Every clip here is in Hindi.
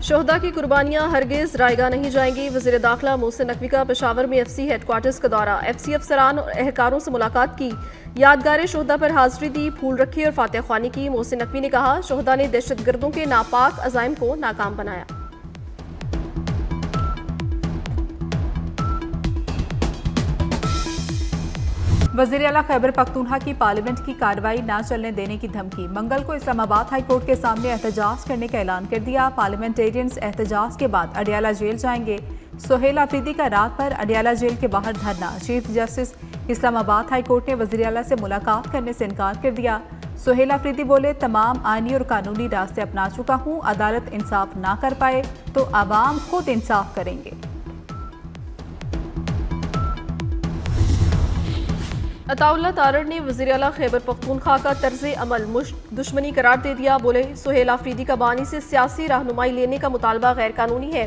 शोहदा की कुर्बानियां हरगिज रायगा नहीं जाएंगी। वज़ीर दाखिला मोहसिन नकवी का पेशावर में FC हेडक्वार्टर्स का दौरा। FC अफसरान और एहलकारों से मुलाकात की। यादगार शोहदा पर हाजिरी दी, फूल रखे और फातह ख्वानी की। मोहसिन नकवी ने कहा, शोहदा ने दहशतगर्दों के नापाक अज़ाइम को नाकाम बनाया। वज़ीर आला खैबर पख्तूनख्वा की पार्लियामेंट की कार्रवाई न चलने देने की धमकी। मंगल को इस्लामाबाद हाई कोर्ट के सामने एहतजाज करने का ऐलान कर दिया। पार्लियामेंटेरियंस एहतजाज के बाद अडियाला जेल जाएंगे। सोहेल आफरीदी का रात पर अडियाला जेल के बाहर धरना। Chief justice Islamabad high court ने वज़ीर आला से मुलाकात करने से इनकार कर दिया। सोहेल आफरीदी बोले, तमाम आईनी और कानूनी रास्ते अपना चुका हूँ, अदालत इंसाफ ना कर पाए तो आवाम खुद इंसाफ करेंगे। अताउल्लाह तारड़ ने वज़ीर आला खैबर पख्तूनख्वा का तर्ज़ अमल दुश्मनी करार दे दिया। बोले, सोहेल आफरीदी का बानी से सियासी रहनुमाई लेने का मुतालबा गैर कानूनी है।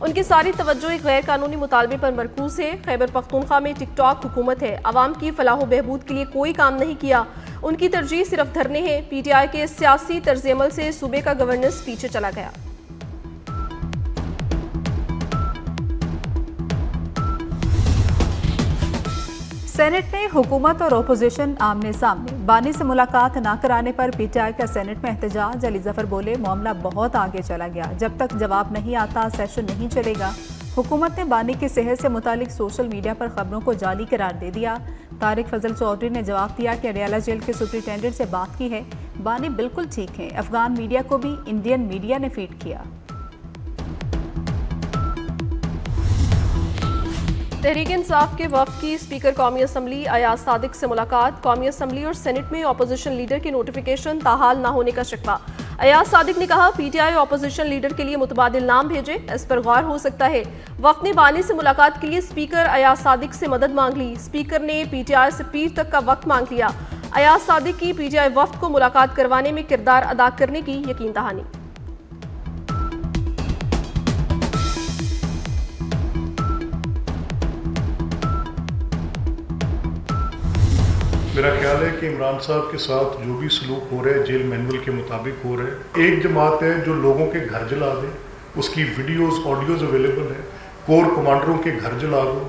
उनकी सारी तवज्जो एक गैर कानूनी मुतालबे पर मरकूज है। खैबर पख्तूनख्वा में टिकटॉक हुकूमत है। आवाम की फलाह बहबूद के लिए कोई काम नहीं किया। उनकी तरजीह सिर्फ धरने हैं। PTI के सियासी तर्ज अमल से सूबे का गवर्नेंस पीछे चला गया। सेनेट में हुकूमत और ओपोजिशन आमने सामने। बानी से मुलाकात ना कराने पर PTI का सेनेट में एहतजाज। अली जफर बोले, मामला बहुत आगे चला गया, जब तक जवाब नहीं आता सेशन नहीं चलेगा। हुकूमत ने बानी की सेहत से मुतालिक सोशल मीडिया पर खबरों को जाली करार दे दिया। तारिक फजल चौधरी ने जवाब दिया कि अडियाला जेल के सुपरिटेंडेंट से बात की है, बानी बिल्कुल ठीक है। अफगान मीडिया को भी इंडियन मीडिया ने फीड किया। तहरीक इंसाफ के वफ्द की स्पीकर कौमी असम्बली अयाज सादिक से मुलाकात। कौमी असम्बली और सेनेट में अपोजिशन लीडर की नोटिफिकेशन ताहाल न होने का शिकवा। अयाज सादिक ने कहा, PTI अपोजिशन लीडर के लिए मुतबादिल नाम भेजे, इस पर गौर हो सकता है। वफ्द ने बानी से मुलाकात के लिए स्पीकर अयाज सादिक से मदद मांग ली। स्पीकर ने PTI से पीर तक का वक्त मांग लिया। अयाज सादिक की PTI वफ्द को मुलाकात करवाने में किरदार अदा करने की यकीन दहानी। मेरा ख्याल है कि इमरान साहब के साथ जो भी सलूक हो रहा है जेल मैनुअल के मुताबिक हो रहा है। एक जमात है जो लोगों के घर जला दे, उसकी वीडियोस ऑडियोज अवेलेबल है। कोर कमांडरों के घर जला दो,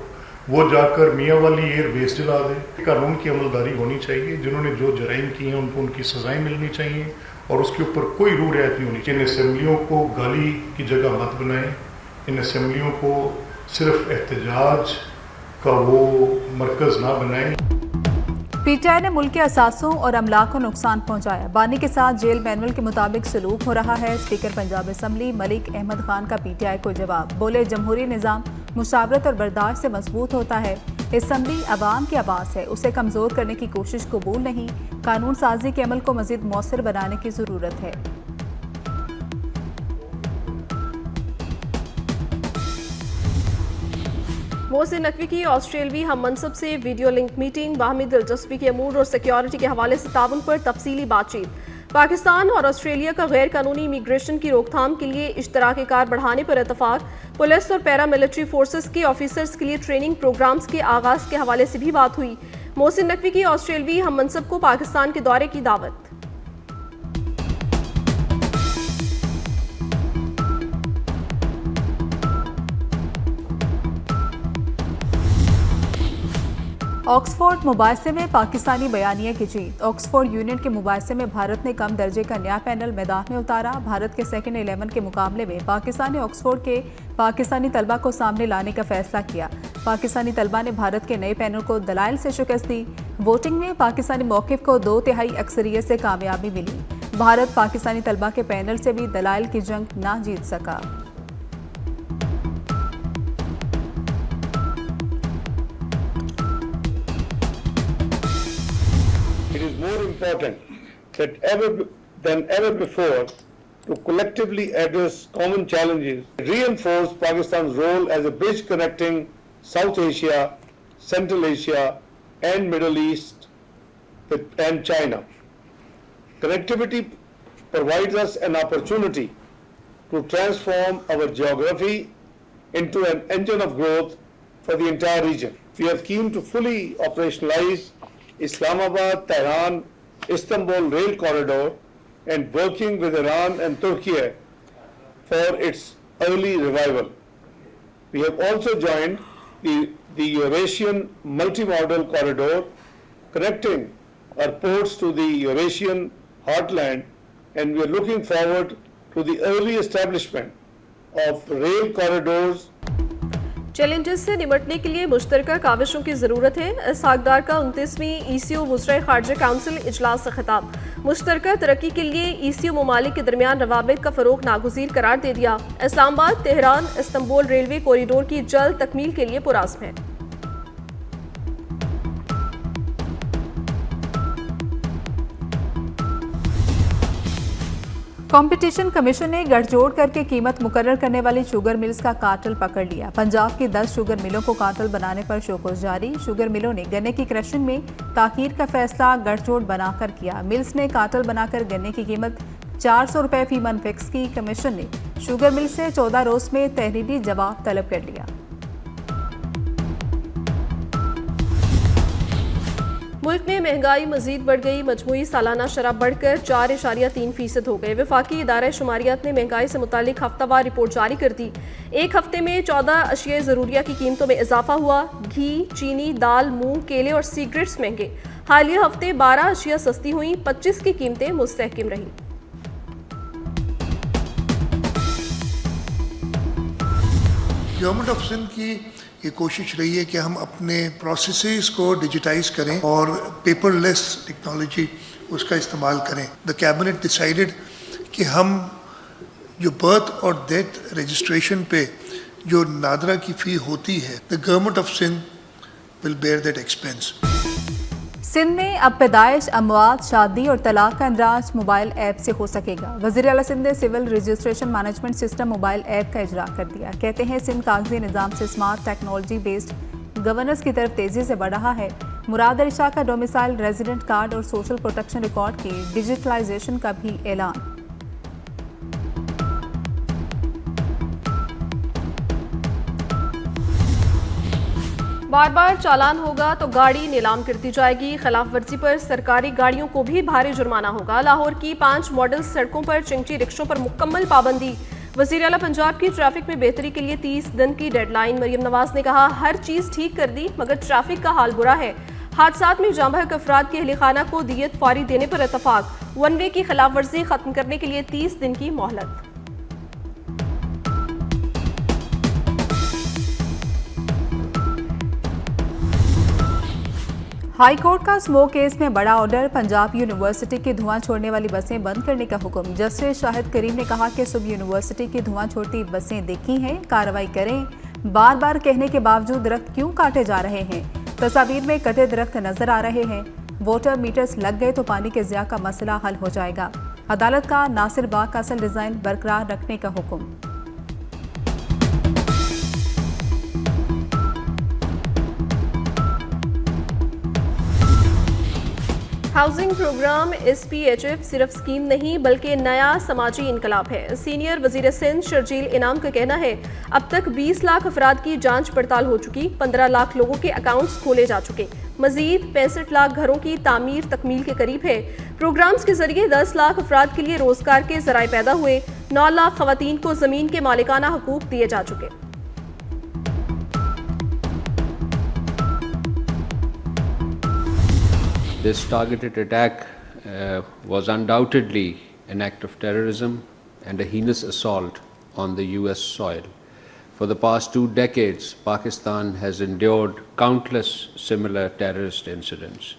वो जाकर मियाँ वाली एयर बेस जला दे। कानून की अमलदारी होनी चाहिए। जिन्होंने जो जराइम किए हैं उनको उनकी सजाएं मिलनी चाहिए और उसके ऊपर कोई रू रियायत नहीं होनी चाहिए। इन असम्बलियों को गाली की जगह मत बनाएं। इन असम्बलियों को सिर्फ एहतजाज का वो मरकज़ ना बनाएं। PTI ने मुल्क के असासों और अमला को नुकसान पहुंचाया। बानी के साथ जेल मैनुअल के मुताबिक सलूक हो रहा है। स्पीकर पंजाब असम्बली मलिक अहमद खान का PTI को जवाब। बोले, जमहूरी निज़ाम मुशावरत और बर्दाश्त से मजबूत होता है। असम्बली अवाम की आवाज़ है, उसे कमज़ोर करने की कोशिश कबूल नहीं। कानून साजी के अमल को मज़ीद मौसर बनाने की ज़रूरत है। मोहसिन नकवी की ऑस्ट्रेलवी हम मनसब से वीडियो लिंक मीटिंग। बाहमी दिलचस्पी के अमूर और सिक्योरिटी के हवाले से ताउन पर तफसीली बातचीत। पाकिस्तान और ऑस्ट्रेलिया का गैर कानूनी इमिग्रेशन की रोकथाम के लिए इश्तराकी कार बढ़ाने पर इतफाक। पुलिस और पैरामिलिट्री फोर्सेस के ऑफिसर्स के लिए ट्रेनिंग प्रोग्राम्स के आगाज के हवाले से भी बात हुई। मोहसिन नकवी की ऑस्ट्रेलवी हम मनसब को पाकिस्तान के दौरे की दावत। ऑक्सफोर्ड मुबाहिसे में पाकिस्तानी बयानिया की जीत। ऑक्सफोर्ड यूनियन के मुबाहिसे में भारत ने कम दर्जे का नया पैनल मैदान में उतारा। भारत के सेकंड 11 के मुकाबले में पाकिस्तान ने ऑक्सफोर्ड के पाकिस्तानी तलबा को सामने लाने का फैसला किया। पाकिस्तानी तलबा ने भारत के नए पैनल को दलाइल से शिकस्त दी। वोटिंग में पाकिस्तानी मौक़िफ़ को 2/3 अक्सरियत से कामयाबी मिली। भारत पाकिस्तानी तलबा के पैनल से भी दलाइल की जंग ना जीत सका। It is more important than ever before to collectively address common challenges, reinforce Pakistan's role as a bridge connecting South Asia, Central Asia, and Middle East and China. Connectivity provides us an opportunity to transform our geography into an engine of growth for the entire region. We are keen to fully operationalize Islamabad, Tehran, Istanbul rail corridor and working with Iran and Turkey for its early revival. We have also joined the Eurasian multimodal corridor connecting our ports to the Eurasian heartland, and we are looking forward to the early establishment of rail corridors. Challenges से निपटने के लिए मुश्तरका काविशों की ज़रूरत है। इसहाकदार का 29वीं ECO वज़राए ख़ारजा काउंसिल इजलास से खिताब। मुश्तरका तरक्की के लिए ECO ममालिक के दरमियान रवाबित का फ़रोग़ नागुज़ीर करार दे दिया। Islamabad Tehran Istanbul railway corridor की जल्द तकमील के लिए पुरअज़्म है। कंपटीशन कमीशन ने गठजोड़ करके कीमत मुकर्रर करने वाली शुगर मिल्स का कार्टेल पकड़ लिया। पंजाब की 10 शुगर मिलों को कार्टेल बनाने पर शोकॉज जारी। शुगर मिलों ने गन्ने की क्रशिंग में ताखीर का फैसला गठजोड़ बनाकर किया। मिल्स ने कार्टेल बनाकर गन्ने की कीमत 400 रुपये फी मन फिक्स की। कमीशन ने शुगर मिल से 14 रोज में तहरीरी जवाब तलब कर लिया। मुल्क में महंगाई मजीद बढ़ गई। मजमूई सालाना शराब बढ़कर 4.3% हो गए। वफाकी इदारा शुमारियात ने महंगाई से मुतालिक हफ्तावार रिपोर्ट जारी कर दी। एक हफ्ते में 14 अशिया ज़रूरिया की कीमतों में इजाफा हुआ। घी, चीनी, दाल, मूंग, केले और सिगरेट्स महंगे। हालिया हफ्ते 12 अशिया सस्ती हुई, 25 की कीमतें मुस्तहकम रहीं। गवर्नमेंट ऑफ सिंध की ये कोशिश रही है कि हम अपने प्रोसेसेस को डिजिटाइज करें और पेपरलेस टेक्नोलॉजी उसका इस्तेमाल करें। द कैबिनेट डिसाइडेड कि हम जो बर्थ और डेथ रजिस्ट्रेशन पे जो नादरा की फ़ी होती है, the government of Sindh will bear that expense. Sindh में अब पैदाइश, अमवात, शादी और तलाक का इंदराज मोबाइल ऐप से हो सकेगा। वज़ीर आला सिंध ने civil registration management system mobile app का इजरा कर दिया। कहते हैं सिंध कागजी निज़ाम से स्मार्ट टेक्नोलॉजी बेस्ड गवर्नेंस की तरफ तेज़ी से बढ़ रहा है। मुराद अली शाह का डोमिसाइल रेजिडेंट कार्ड और सोशल प्रोटेक्शन रिकॉर्ड की डिजिटलाइजेशन का भी ऐलान। बार बार चालान होगा तो गाड़ी नीलाम कर दी जाएगी। खिलाफ वर्जी पर सरकारी गाड़ियों को भी भारी जुर्माना होगा। लाहौर की 5 मॉडल सड़कों पर चिंगटी रिक्शों पर मुकम्मल पाबंदी। वज़ीर आला पंजाब की ट्रैफिक में बेहतरी के लिए 30 दिन की डेडलाइन। मरियम नवाज ने कहा, हर चीज़ ठीक कर दी मगर ट्रैफिक का हाल बुरा है। हादसात में जाँ बहक अफराद के अहले खाना को दियत फौरी देने पर इतफाक। वन वे की खिलाफ वर्जी खत्म करने के लिए 30 दिन की मोहलत। हाई कोर्ट का स्मोक केस में बड़ा ऑर्डर। पंजाब यूनिवर्सिटी की धुआं छोड़ने वाली बसें बंद करने का हुक्म। जस्टिस शाहिद करीम ने कहा कि सब यूनिवर्सिटी की धुआं छोड़ती बसें देखी हैं, कार्रवाई करें। बार बार कहने के बावजूद दरख्त क्यों काटे जा रहे हैं? तस्वीर में कटे दरख्त नजर आ रहे हैं। वाटर मीटर्स लग गए तो पानी के ज़िया का मसला हल हो जाएगा। अदालत का नासिर बाग का असल डिज़ाइन बरकरार रखने का हुक्म। हाउसिंग प्रोग्राम SPHF सिर्फ स्कीम नहीं बल्कि नया समाजी इनकलाब है। सीनियर वजीर सिंध शर्जील इनाम का कहना है, अब तक 20 लाख अफराद की जांच पड़ताल हो चुकी, 15 लाख लोगों के अकाउंट्स खोले जा चुके। मजीद 65 लाख घरों की तामीर तकमील के करीब है। प्रोग्राम्स के जरिए 10 लाख अफराद के लिए रोजगार के जराए पैदा हुए। 9 लाख खवातीन को जमीन के मालिकाना हकूक दिए जा चुके। This targeted attack was undoubtedly an act of terrorism and a heinous assault on the US soil. For the past 2 decades, Pakistan has endured countless similar terrorist incidents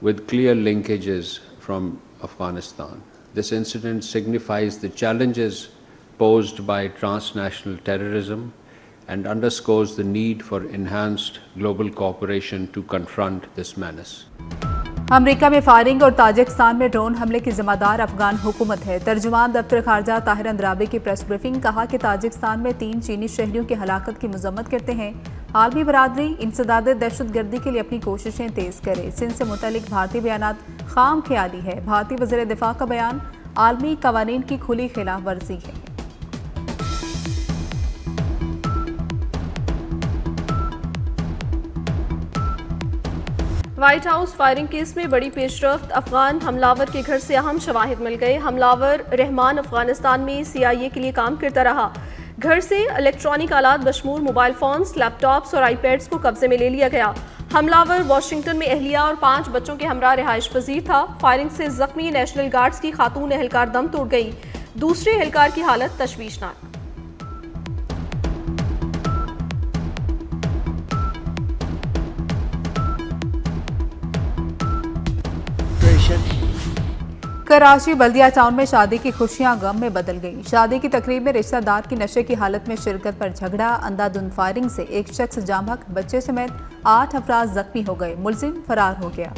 with clear linkages from Afghanistan. This incident signifies the challenges posed by transnational terrorism and underscores the need for enhanced global cooperation to confront this menace. America में फायरिंग और ताजिकिस्तान में ड्रोन हमले की जिम्मेदार अफगान हुकूमत है। तर्जुमान दफ्तर खारजा ताहिर अंद्राबी की प्रेस ब्रीफिंग। कहा कि ताजिकिस्तान में 3 चीनी शहरियों की हलाकत की मजम्मत करते हैं। आलमी बरादरी इंसदाद दहशतगर्दी के लिए अपनी कोशिशें तेज करे। सिंध से मुतल्लिक भारतीय बयानात खाम ख्याली है। भारतीय वज़ीर दिफा का बयान आलमी कवानीन की खुली खिलाफ वर्जी है। व्हाइट हाउस फायरिंग केस में बड़ी पेशरफ्त, अफगान हमलावर के घर से अहम शवाहिद मिल गए। हमलावर रहमान अफगानिस्तान में CIA के लिए काम करता रहा। घर से इलेक्ट्रॉनिक आलात बशमूल मोबाइल फोन्स, लैपटॉप्स और आईपैड्स को कब्जे में ले लिया गया। हमलावर वाशिंगटन में अहलिया और 5 बच्चों के हमरा रिहाइश पजीर था। फायरिंग से जख्मी नेशनल गार्ड्स की खातून एहलकार दम तोड़ गई। दूसरे एहलकार की हालत तशवीशनाक। कराची बल्दिया टाउन में शादी की खुशियां गम में बदल गई। शादी की तकरीब में रिश्तेदार की नशे की हालत में शिरकत पर झगड़ा, अंधाधुंध फायरिंग से एक शख्स जाम हक, बच्चे समेत 8 अफराद जख्मी हो गए। मुलजिम फरार हो गया।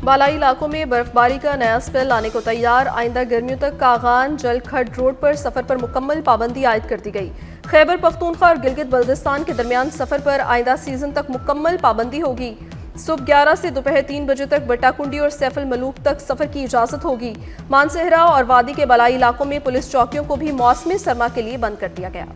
बालाई इलाकों में बर्फबारी का नया स्पेल आने को तैयार। आइंदा गर्मियों तक कागान जलखड रोड पर सफर पर मुकम्मल पाबंदी आयद कर दी गई। खैबर पख्तूनख्वा और गिलगित बल्दिस्तान के दरमियान सफर पर आइंदा सीजन तक मुकम्मल पाबंदी होगी। सुबह 11 से दोपहर 3 बजे तक बट्टाकुंडी और सैफुल मलूक तक सफर की इजाजत होगी। मानसहरा और वादी के बलाई इलाकों में पुलिस चौकियों को भी मौसमी सरमा के लिए बंद कर दिया गया।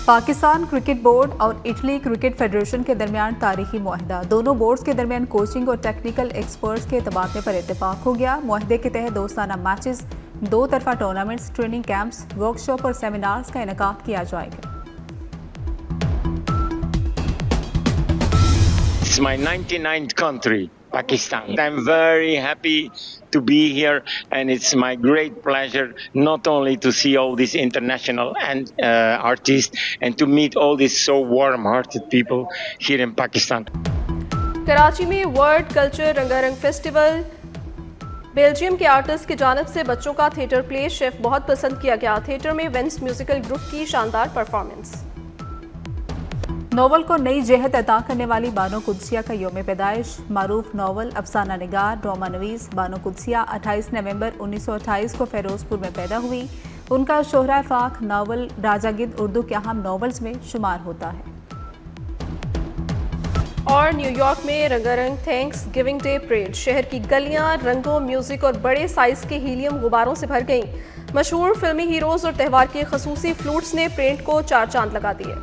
पाकिस्तान क्रिकेट बोर्ड और इटली क्रिकेट फेडरेशन के दरमियान तारीखी मुआहदा। दोनों बोर्ड्स के दरमियान कोचिंग और टेक्निकल एक्सपर्ट्स के तबादले पर इत्तेफाक हो गया। मुआहदे के तहत दोस्ताना मैचेस, 2 तरफा टूर्नामेंट्स, ट्रेनिंग कैंप्स, वर्कशॉप और सेमिनार्स का इनेकाद किया जाएगा। It's my 99th country, Pakistan. I'm very happy to be here, and it's my great pleasure not only to see all these international and artists and to meet all these so warm-hearted people here in Pakistan. Karachi में वर्ल्ड कल्चर रंगारंग फेस्टिवल, बेल्जियम के आर्टिस्ट की जानिब से बच्चों का थिएटर प्ले शेफ बहुत पसंद किया गया। थिएटर में वेंस म्यूजिकल ग्रुप की शानदार परफॉर्मेंस। नोवेल को नई जहत अता करने वाली बानो कुदसिया का योम पैदाइश। मारूफ नोवेल अफसाना निगार, ड्रामा नवीस बानो कुदसिया 28 नवंबर 1928 को फिरोजपुर में पैदा हुई। उनका शोहरा फाक नावल राजागिद उर्दू के अहम नॉवेल्स में शुमार होता है। और न्यूयॉर्क में रंगारंग थैंक्स गिविंग डे परेड। शहर की गलियां रंगों, म्यूजिक और बड़े साइज के हीलियम गुब्बारों से भर गईं। मशहूर फिल्मी हीरोज और त्यौहार के खसूसी फ्लूट्स ने परेड को 4 चांद लगा दिए।